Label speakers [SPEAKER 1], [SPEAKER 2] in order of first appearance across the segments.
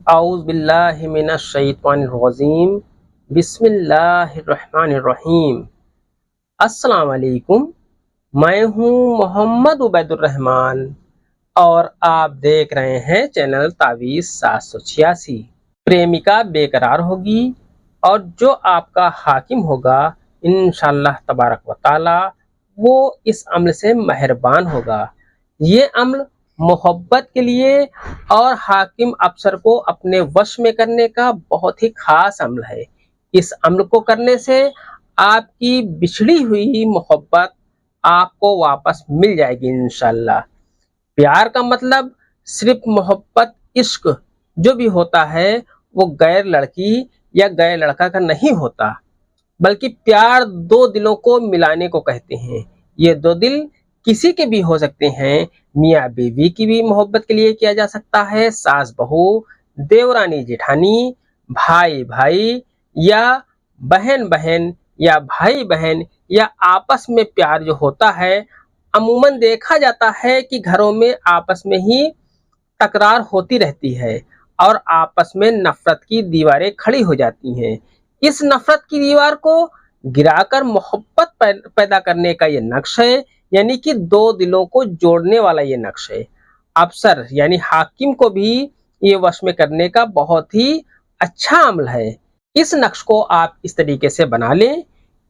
[SPEAKER 1] اعوذ باللہ من الشیطان الرجیم بسم اللہ الرحمن الرحیم۔ السلام علیکم، میں ہوں محمد عبید الرحمن اور آپ دیکھ رہے ہیں چینل تعویذ 786۔ پریمکا بے قرار ہوگی اور جو آپ کا حاکم ہوگا انشاءاللہ تبارک و تعالی وہ اس عمل سے مہربان ہوگا۔ یہ عمل محبت کے لیے اور حاکم افسر کو اپنے وش میں کرنے کا بہت ہی خاص عمل ہے۔ اس عمل کو کرنے سے آپ کی بچھڑی ہوئی محبت آپ کو واپس مل جائے گی انشاءاللہ۔ پیار کا مطلب صرف محبت، عشق جو بھی ہوتا ہے وہ غیر لڑکی یا غیر لڑکا کا نہیں ہوتا، بلکہ پیار دو دلوں کو ملانے کو کہتے ہیں۔ یہ دو دل کسی کے بھی ہو سکتے ہیں، میاں بیوی کی بھی محبت کے لیے کیا جا سکتا ہے، ساس بہو، دیورانی جیٹھانی، بھائی بھائی یا بہن بہن یا بھائی بہن یا آپس میں پیار جو ہوتا ہے عموماً دیکھا جاتا ہے کہ گھروں میں آپس میں ہی تکرار ہوتی رہتی ہے اور آپس میں نفرت کی دیواریں کھڑی ہو جاتی ہیں۔ اس نفرت کی دیوار کو گرا کر محبت پیدا کرنے کا یہ نقش ہے، یعنی کہ دو دلوں کو جوڑنے والا یہ نقش ہے۔ افسر یعنی حاکم کو بھی یہ وش میں کرنے کا بہت ہی اچھا عمل ہے۔ اس نقش کو آپ اس طریقے سے بنا لیں۔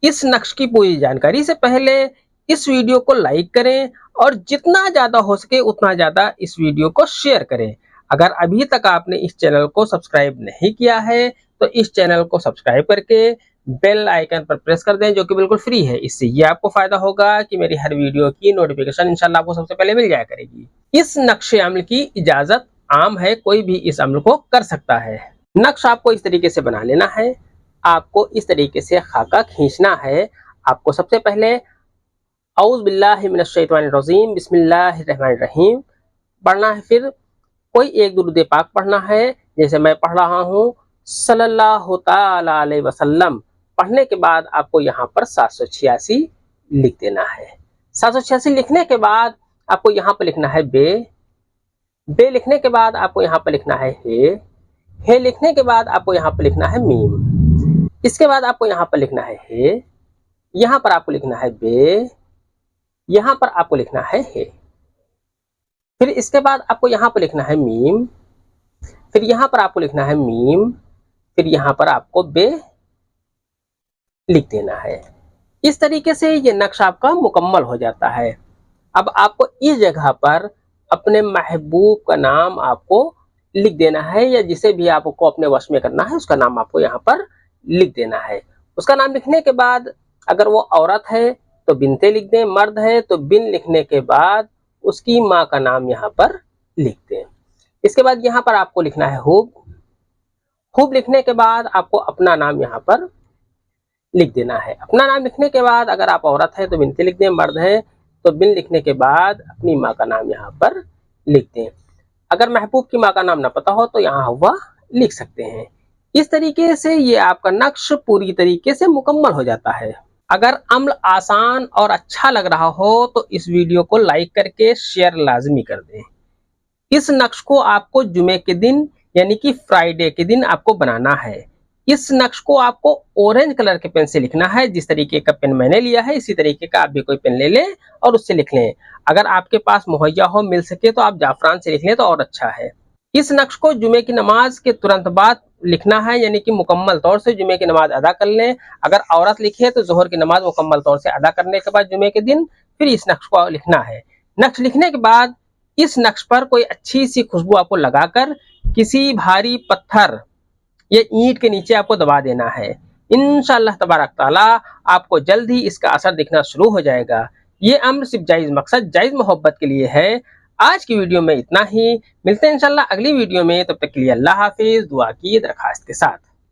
[SPEAKER 1] اس نقش کی پوری جانکاری سے پہلے اس ویڈیو کو لائک کریں اور جتنا زیادہ ہو سکے اتنا زیادہ اس ویڈیو کو شیئر کریں۔ اگر ابھی تک آپ نے اس چینل کو سبسکرائب نہیں کیا ہے تو اس چینل کو سبسکرائب کر کے بیل آئیکن پر پریس کر دیں، جو کہ بالکل فری ہے۔ اس سے یہ آپ کو فائدہ ہوگا کہ میری ہر ویڈیو کی نوٹیفیکیشن انشاءاللہ آپ کو سب سے پہلے مل جایا کرے گی۔ اس نقش عمل کی اجازت عام ہے، کوئی بھی اس عمل کو کر سکتا ہے۔ نقش آپ کو اس طریقے سے بنا لینا ہے۔ آپ کو اس طریقے سے خاکہ کھینچنا ہے۔ آپ کو سب سے پہلے اعوذ باللہ من الشیطان الرجیم بسم اللہ الرحمن الرحیم پڑھنا ہے، پھر کوئی ایک درود پاک پڑھنا ہے، جیسے میں پڑھ رہا ہوں صلی اللہ تعالی علیہ وسلم۔ پڑھنے کے بعد آپ کو یہاں پر 786 لکھ دینا ہے۔ 786 لکھنے کے بعد آپ کو یہاں پر لکھنا ہے بے لکھنے کے بعد آپ کو یہاں پر لکھنا ہے ہے لکھنے کے بعد آپ کو یہاں پر لکھنا ہے میم، اس کے بعد آپ کو یہاں پر لکھنا ہے یہاں پر آپ کو لکھنا ہے بے، یہاں پر آپ کو لکھنا ہے پھر اس کے بعد آپ کو یہاں پر لکھنا ہے میم، پھر یہاں پر آپ کو لکھنا ہے میم، پھر یہاں پر آپ کو بے لکھ دینا ہے۔ اس طریقے سے یہ نقش آپ کا مکمل ہو جاتا ہے۔ اب آپ کو اس جگہ پر اپنے محبوب کا نام آپ کو لکھ دینا ہے، یا جسے بھی آپ کو اپنے وش میں کرنا ہے اس کا نام آپ کو یہاں پر لکھ دینا ہے۔ اس کا نام لکھنے کے بعد اگر وہ عورت ہے تو بنتے لکھ دیں، مرد ہے تو بن لکھنے کے بعد اس کی ماں کا نام یہاں پر لکھ دیں۔ اس کے بعد یہاں پر آپ کو لکھنا ہے خوب لکھنے کے بعد آپ کو اپنا نام یہاں پر لکھ دینا ہے۔ اپنا نام لکھنے کے بعد اگر آپ عورت ہے تو بنتے لکھ دیں، مرد ہے تو بن لکھنے کے بعد اپنی ماں کا نام یہاں پر لکھ دیں۔ اگر محبوب کی ماں کا نام نہ پتا ہو تو یہاں ہوا لکھ سکتے ہیں۔ اس طریقے سے یہ آپ کا نقش پوری طریقے سے مکمل ہو جاتا ہے۔ اگر عمل آسان اور اچھا لگ رہا ہو تو اس ویڈیو کو لائک کر کے شیئر لازمی کر دیں۔ اس نقش کو آپ کو جمعے کے دن یعنی کہ فرائیڈے کے دن آپ کو بنانا ہے۔ اس نقش کو آپ کو اورنج کلر کے پین سے لکھنا ہے۔ جس طریقے کا پین میں نے لیا ہے اسی طریقے کا آپ بھی کوئی پین لے لیں اور اس سے لکھ لیں۔ اگر آپ کے پاس مہیا ہو، مل سکے تو آپ جعفران سے لکھ لیں تو اور اچھا ہے۔ اس نقش کو جمعے کی نماز کے ترنت بعد لکھنا ہے، یعنی کہ مکمل طور سے جمعے کی نماز ادا کر لیں۔ اگر عورت لکھے تو ظہر کی نماز مکمل طور سے ادا کرنے کے بعد جمعے کے دن پھر اس نقش کو لکھنا ہے۔ نقش لکھنے کے بعد اس نقش پر کوئی اچھی سی خوشبو آپ کو لگا کر کسی بھاری پتھر یا اینٹ کے نیچے آپ کو دبا دینا ہے۔ انشاءاللہ تبارک تعالی آپ کو جلد ہی اس کا اثر دکھنا شروع ہو جائے گا۔ یہ امر صرف جائز مقصد، جائز محبت کے لیے ہے۔ آج کی ویڈیو میں اتنا ہی، ملتے ہیں انشاءاللہ اگلی ویڈیو میں، تب تک کے لیے اللہ حافظ، دعا کی درخواست کے ساتھ۔